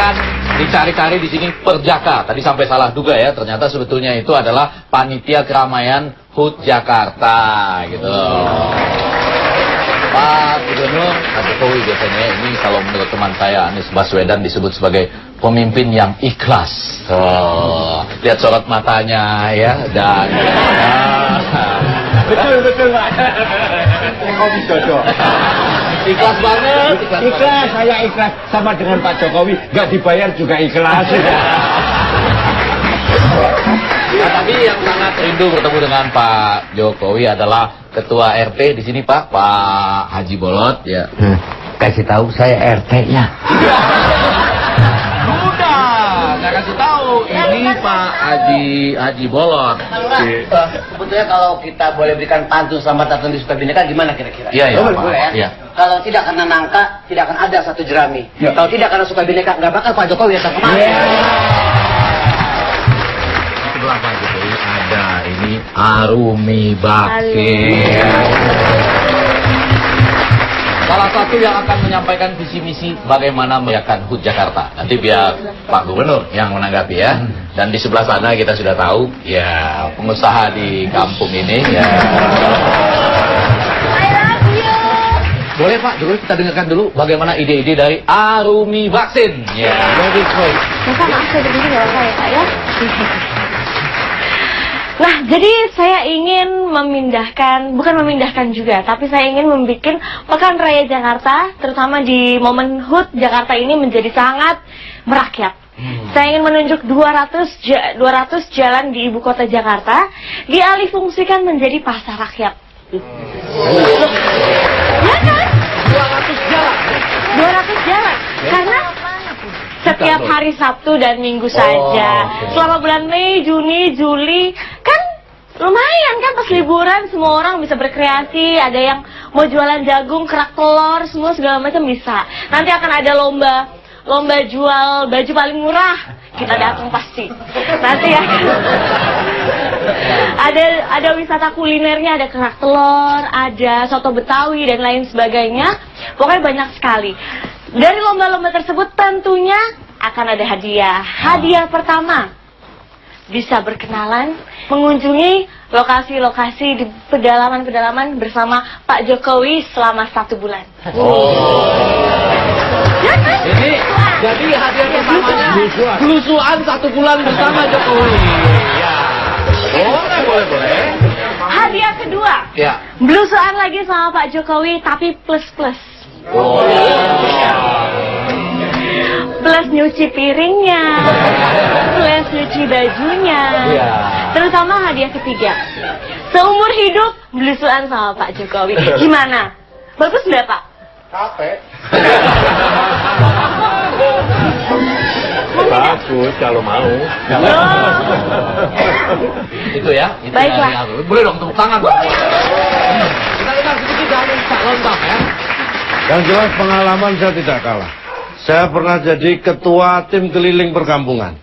akan dicari-cari di sini Perjaka. Tadi sampai salah duga ya, ternyata sebetulnya itu adalah panitia keramaian HUT Jakarta gitu. Pak Gubernur, Pak Jokowi biasanya ini kalau menurut teman saya Anies Baswedan disebut sebagai pemimpin yang ikhlas. Lihat sorot matanya ya dan betul Pak. Jokowi jodoh. Ikhlas banget. Ikhlas, saya ikhlas sama dengan Pak Jokowi, nggak dibayar juga ikhlas. Nah, tapi yang sangat rindu bertemu dengan Pak Jokowi adalah Ketua RT di sini Pak Haji Bolot ya. Kasih tahu saya RT-nya. Udah, nggak kasih tahu. Ini Pak Haji Bolot. Sebetulnya kalau kita boleh berikan pantun selamat datang di Sukabineka gimana kira-kira? Iya, Pak. Boleh ya? Iya. Kalau tidak karena nangka, tidak akan ada satu jerami. Kalau tidak karena Sukabineka, nggak bakal Pak Jokowi datang kemari. Sebelah Pak Jokowi ada ini Arumi Bakti. Salah satu yang akan menyampaikan visi misi bagaimana merayakan HUT Jakarta. Nanti biar Pak Gubernur yang menanggapi ya. Dan di sebelah sana kita sudah tahu ya pengusaha di kampung ini ya. Boleh Pak Jokowi kita dengarkan dulu bagaimana ide-ide dari Arumi Vaksin. Ya. Masa maaf saya berdiri nggak apa ya Pak ya? Nah, jadi saya ingin bukan memindahkan juga, tapi saya ingin membuat Pekan Raya Jakarta, terutama di momen HUT Jakarta ini menjadi sangat merakyat. Saya ingin menunjuk 200 jalan di ibu kota Jakarta, dialihfungsikan menjadi pasar rakyat. Ya kan? 200 jalan. 200 jalan. Karena setiap hari Sabtu dan Minggu saja. Selama bulan Mei, Juni, Juli, kan lumayan kan pas liburan semua orang bisa berkreasi. Ada yang mau jualan jagung, kerak telur, semua segala macam bisa. Nanti akan ada lomba jual baju paling murah. Kita datang pasti. Nanti ya. Ada wisata kulinernya, ada kerak telur, ada soto Betawi dan lain sebagainya. Pokoknya banyak sekali. Dari lomba-lomba tersebut tentunya akan ada hadiah. Hadiah pertama, bisa berkenalan, mengunjungi lokasi-lokasi di pedalaman-pedalaman bersama Pak Jokowi selama 1 bulan. Ya kan? Ini jadi hadiah pertamanya belusuan 1 bulan bersama Jokowi. Ya. Boleh. Hadiah kedua, Ya. belusuan lagi sama Pak Jokowi tapi plus-plus. Plus nyuci piringnya, plus nyuci bajunya. Terutama hadiah ketiga, seumur hidup belusuan sama Pak Jokowi. Gimana? Bagus nggak Pak? Capek. Bagus kalau mau. Itu ya. Itu Baiklah. yang boleh dong tepuk tangan. Kita dengar sedikit dari calon Bang ya. Yang jelas pengalaman saya tidak kalah. Saya pernah jadi ketua tim keliling perkampungan.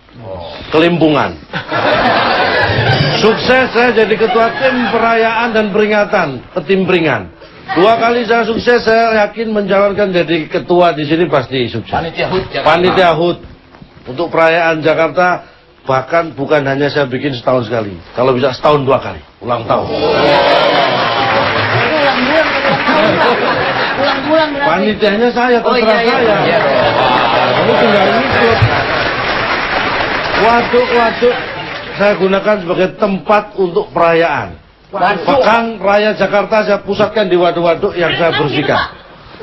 Kelimpungan. Sukses saya jadi ketua tim perayaan dan peringatan, ketimpringan. 2 kali saya sukses, saya yakin mencalonkan jadi ketua di sini pasti sukses. Panitia HUT Jakarta. Panitia HUT untuk perayaan Jakarta, bahkan bukan hanya saya bikin setahun sekali. Kalau bisa setahun 2 kali, ulang tahun. Pulang-pulang berarti. Panitianya saya, terserah saya. Kamu tinggal ikut. Waduk-waduk saya gunakan sebagai tempat untuk perayaan. Pekan Raya Jakarta saya pusatkan di waduk-waduk yang saya bersihkan.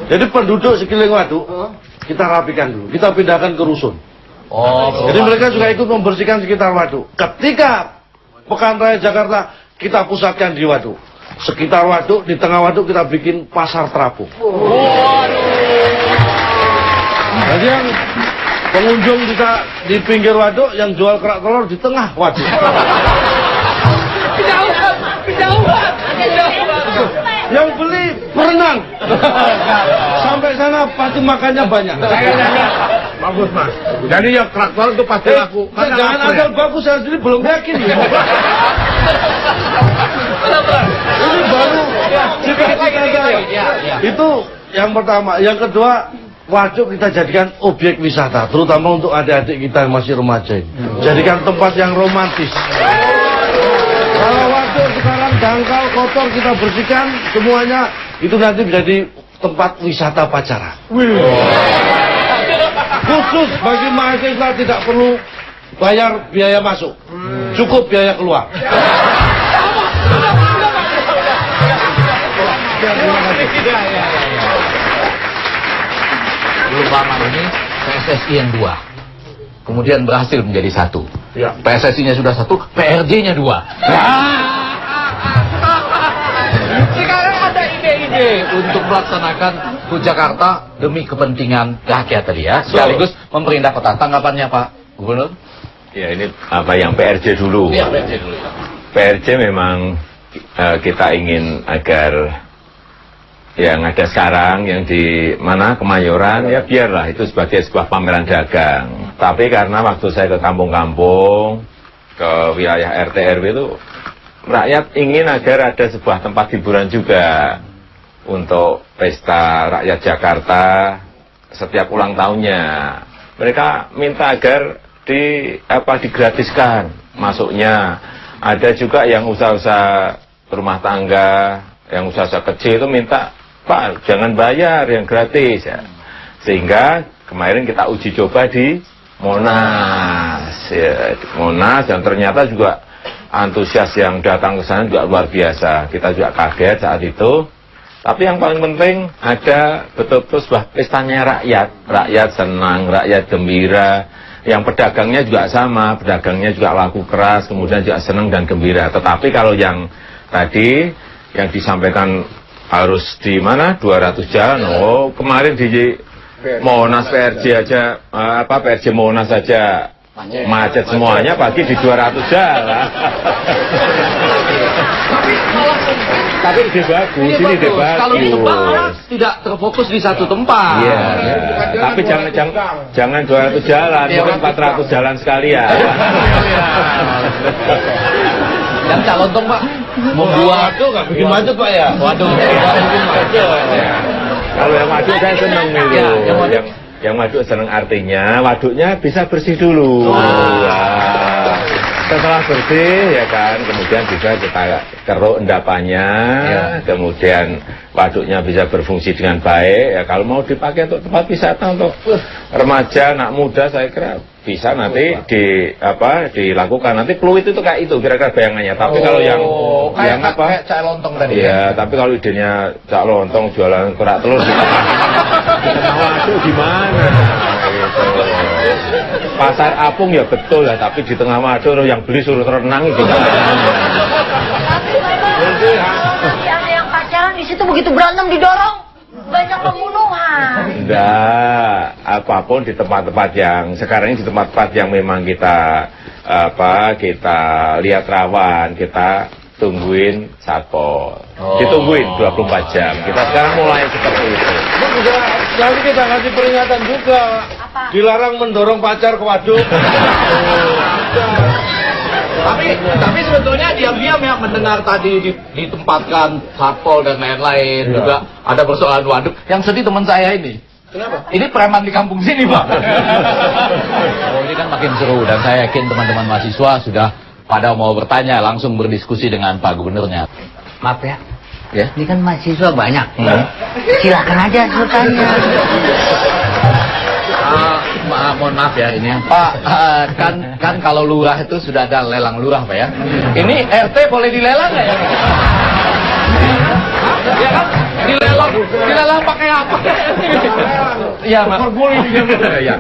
Jadi penduduk sekeliling waduk kita rapikan dulu, kita pindahkan ke rusun. Jadi mereka juga ikut membersihkan sekitar waduk. Ketika Pekan Raya Jakarta kita pusatkan di waduk. Sekitar waduk, di tengah waduk kita bikin pasar terapung. Jadi yang pengunjung bisa di pinggir waduk, yang jual kerak telur di tengah waduk. Kejauhan. Yang beli berenang. Sampai sana pasti makannya banyak. Bagus Mas. Jadi ya traktor itu pasti laku. Jangan asal bagus, saya sendiri belum yakin. Ini baru cita-cita saya. Itu yang pertama. Yang kedua, waduk kita jadikan objek wisata, terutama untuk adik-adik kita yang masih remaja ini. Jadikan tempat yang romantis. Kalau waduk sekarang dangkal, kotor, kita bersihkan semuanya, itu nanti menjadi tempat wisata pacaran. Khusus bagi mahasiswa tidak perlu bayar biaya masuk, cukup biaya keluar. Belum lama ini PSSI yang 2, kemudian berhasil menjadi 1. Ya. PSSI-nya sudah 1, PRJ-nya 2. Sekarang ada ide-ide untuk melaksanakan HUT Jakarta demi kepentingan rakyat tadi ya, sekaligus memperindah kota. Tanggapannya Pak Gubernur? Ya, ini apa yang PRJ dulu. Iya, PRJ dulu. PRJ memang kita ingin agar yang ada sekarang yang di mana Kemayoran, ya biarlah itu sebagai sebuah pameran dagang. Tapi karena waktu saya ke kampung-kampung, ke wilayah RT RW itu, rakyat ingin agar ada sebuah tempat hiburan juga untuk pesta rakyat Jakarta setiap ulang tahunnya. Mereka minta agar digratiskan masuknya. Ada juga yang usaha-usaha rumah tangga, yang usaha-usaha kecil itu minta, Pak, jangan bayar, yang gratis ya. Sehingga kemarin kita uji coba di Monas, ya, Monas, dan ternyata juga antusias yang datang ke sana juga luar biasa. Kita juga kaget saat itu. Tapi yang paling penting ada betul-betul sebuah pestanya rakyat. Rakyat senang, rakyat gembira. Yang pedagangnya juga sama, pedagangnya juga laku keras, kemudian juga senang dan gembira. Tetapi kalau yang tadi yang disampaikan harus di mana 200 jalan, oh kemarin di Monas PRJ aja, PRJ Monas aja macet semuanya, pagi di 200 jalan. Tapi ide bagus, ini ide bagus. Kalau di tempat tidak terfokus di satu tempat. Iya. Tapi jangan 200 jalan, mungkin 400 jalan sekalian. Dan Cak Lontong Pak membuat nggak bikin macet Pak ya? Waduh. Kalau yang waduk saya seneng itu. Ya, yang waduk seneng artinya waduknya bisa bersih dulu. Setelah bersih ya kan, kemudian bisa kita keruk endapannya, kemudian waduknya bisa berfungsi dengan baik. Ya kalau mau dipakai untuk tempat wisata untuk remaja, anak muda, saya kira bisa nanti dilakukan. Nanti Pluit itu kayak itu kira-kira bayangannya. Tapi kalau yang kayak Cak Lontong tadi. Iya, tapi kalau idenya Cak Lontong jualan kerak telur di tengah waduk gimana? Gitu. Pasar apung ya betul lah, tapi di tengah waduk yang beli suruh renang gimana? Yang pacaran di situ begitu berantem didorong, banyak pembunuhan. Enggak, apapun di tempat-tempat yang sekarang ini di tempat-tempat yang memang kita kita lihat rawan, kita tungguin satpol. Ditungguin 24 jam. Kita sekarang mulai seperti itu. Nanti kita kasih peringatan juga. Dilarang mendorong pacar ke waduk. Tapi sebetulnya diam-diam ya mendengar tadi ditempatkan satpol dan lain-lain, juga ada persoalan waduk. Yang sedih teman saya ini. Kenapa? Ini preman di kampung sini Pak. Ini kan makin seru, dan saya yakin teman-teman mahasiswa sudah pada mau bertanya, langsung berdiskusi dengan Pak Gubernurnya. Maaf ya. Ini kan mahasiswa banyak. Silakan aja bertanya. Mohon maaf ya ini Pak, kan kalau lurah itu sudah ada lelang lurah Pak ya. Ini RT boleh dilelang nggak ya? Ya kan? Dilelang pakai apa? Iya Pak.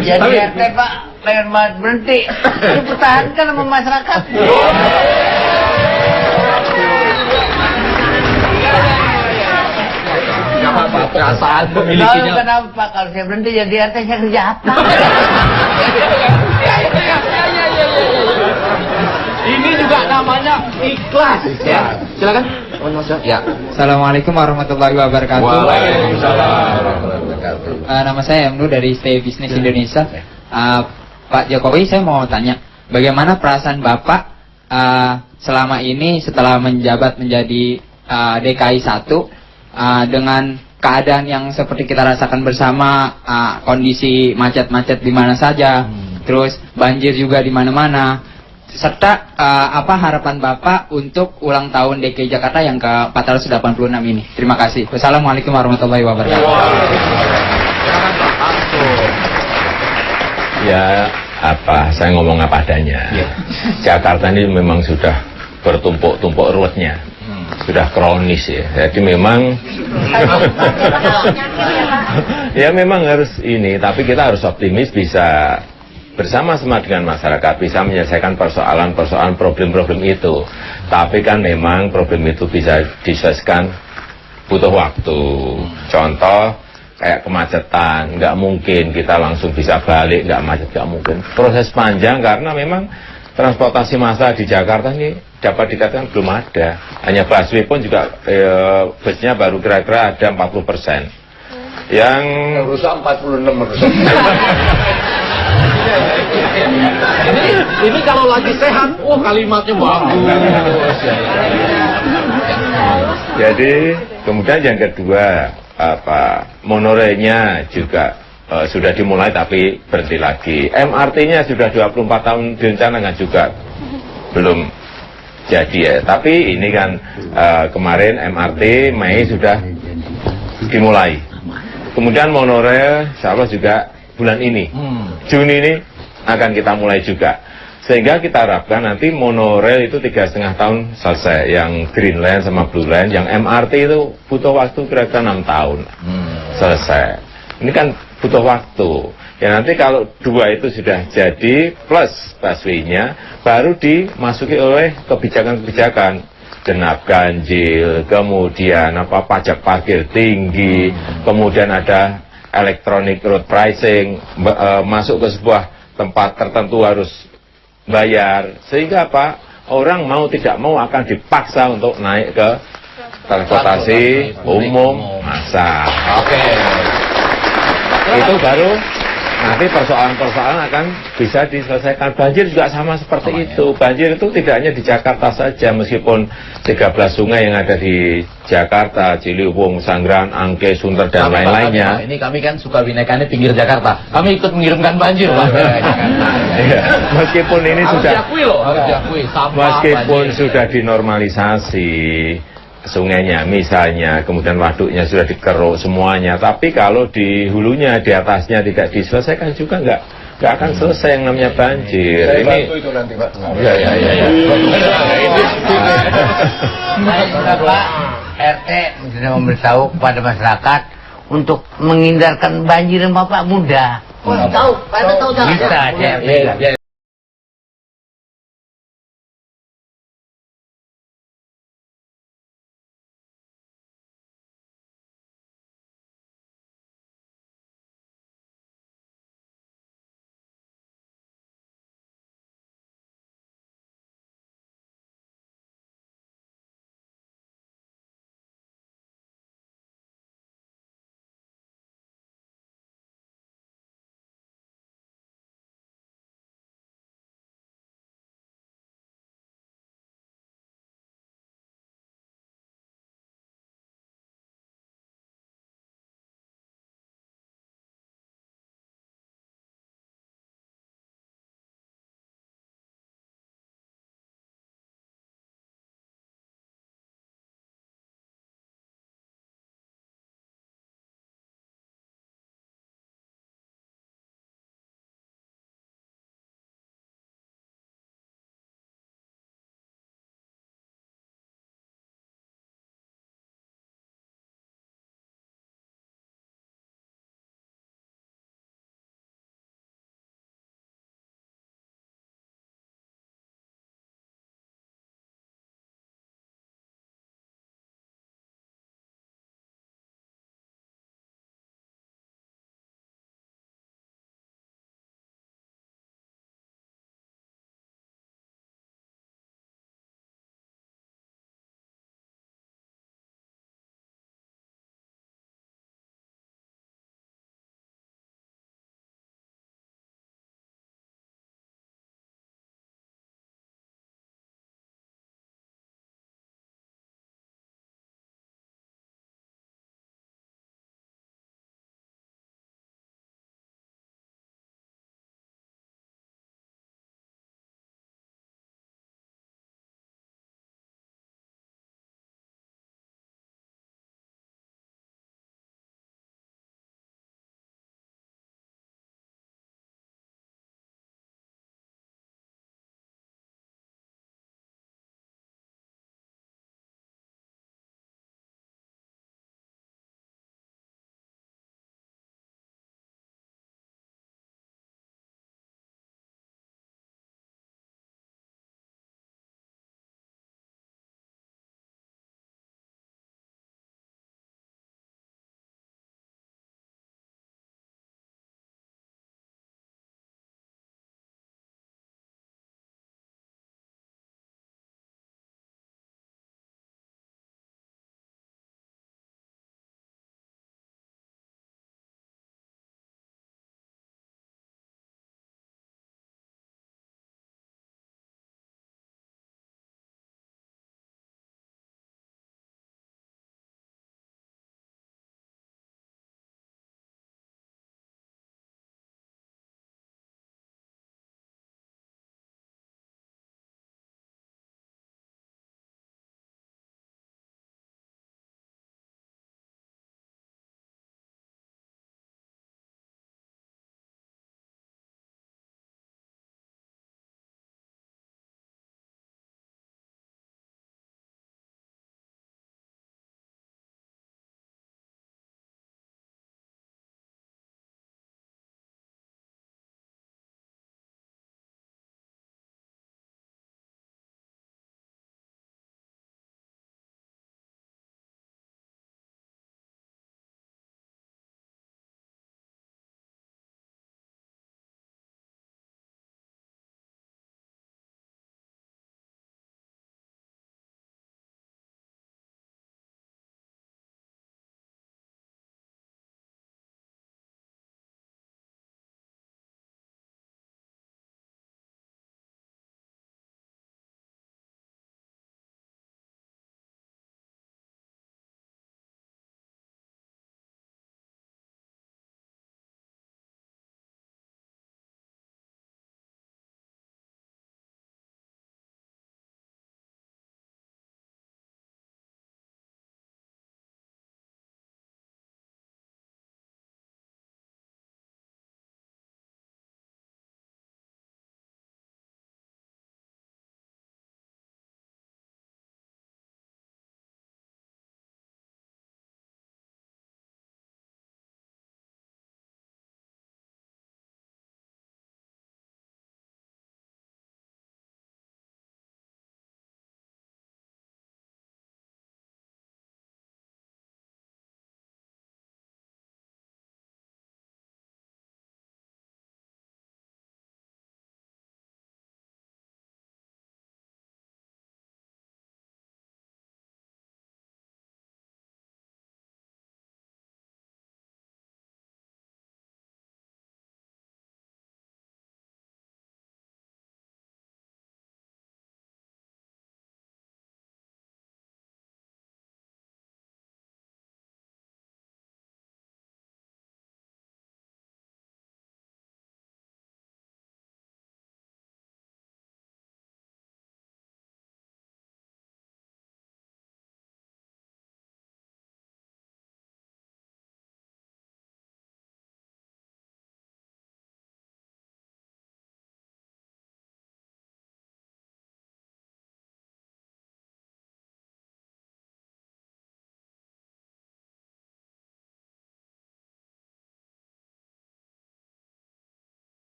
Jadi RT Pak, pengen berhenti. Dipertahankan sama masyarakat. Perasaan pemilikinya. Kenapa kalau saya berhenti jadi RT saya kerja apa? Ini juga namanya ikhlas ya. Silakan. Ya. Assalamualaikum warahmatullahi wabarakatuh. Waalaikumsalam warahmatullahi wabarakatuh. Nama saya Emnu dari Stay Business Indonesia. Pak Jokowi, saya mau tanya, bagaimana perasaan Bapak selama ini setelah menjabat menjadi DKI 1 dengan keadaan yang seperti kita rasakan bersama, kondisi macet-macet di mana saja, terus banjir juga di mana-mana, serta apa harapan Bapak untuk ulang tahun DKI Jakarta yang ke-486 ini. Terima kasih. Wassalamualaikum warahmatullahi wabarakatuh. Ya, saya ngomong apa adanya. Jakarta ini memang sudah bertumpuk-tumpuk ruwetnya. Sudah kronis ya. Jadi memang ya memang harus ini, tapi kita harus optimis bisa bersama-sama dengan masyarakat bisa menyelesaikan persoalan-persoalan problem-problem itu. Tapi kan memang problem itu bisa diselesaikan butuh waktu. Contoh kayak kemacetan, nggak mungkin kita langsung bisa balik, nggak macet, nggak mungkin. Proses panjang karena memang transportasi massal di Jakarta ini dapat dikatakan belum ada. Hanya busway pun juga busnya baru kira-kira ada 40%. Yang rusak 46%. Ini kalau lagi sehat, kalimatnya bagus. Jadi kemudian yang kedua monorailnya juga sudah dimulai tapi berhenti lagi. MRT-nya sudah 24 tahun direncanakan juga belum jadi ya. Tapi ini kan kemarin MRT Mei sudah dimulai. Kemudian monorail insya Allah juga bulan ini, Juni ini akan kita mulai juga. Sehingga kita harapkan nanti monorail itu 3,5 tahun selesai. Yang Green Line sama Blue Line, yang MRT itu butuh waktu kira-kira 6 tahun selesai. Ini kan butuh waktu. Ya nanti kalau dua itu sudah jadi plus busway-nya, baru dimasuki oleh kebijakan-kebijakan genap ganjil, kemudian pajak parkir tinggi, kemudian ada electronic road pricing, masuk ke sebuah tempat tertentu harus bayar, sehingga orang mau tidak mau akan dipaksa untuk naik ke transportasi umum massal. Itu baru nanti persoalan-persoalan akan bisa diselesaikan. Banjir juga sama seperti itu. Banjir itu tidak hanya di Jakarta saja, meskipun 13 sungai yang ada di Jakarta, Ciliwung, Sanggraan, Angke, Sunter, dan lain-lainnya. Ini kami kan suka binaikannya pinggir Jakarta. Kami ikut mengirimkan banjir, Pak. Meskipun ini sudah diakui loh, harus diakui. Meskipun sudah dinormalisasi sungainya misalnya, kemudian waduknya sudah dikeruk semuanya, tapi kalau di hulunya, di atasnya tidak diselesaikan juga nggak akan selesai yang namanya banjir. Saya ini bantu itu nanti Pak. Ya. Bapak RT sudah memberitahu kepada masyarakat untuk menghindarkan banjir. Bapak mudah. Tahu, Pak RT tahu caranya. Bisa,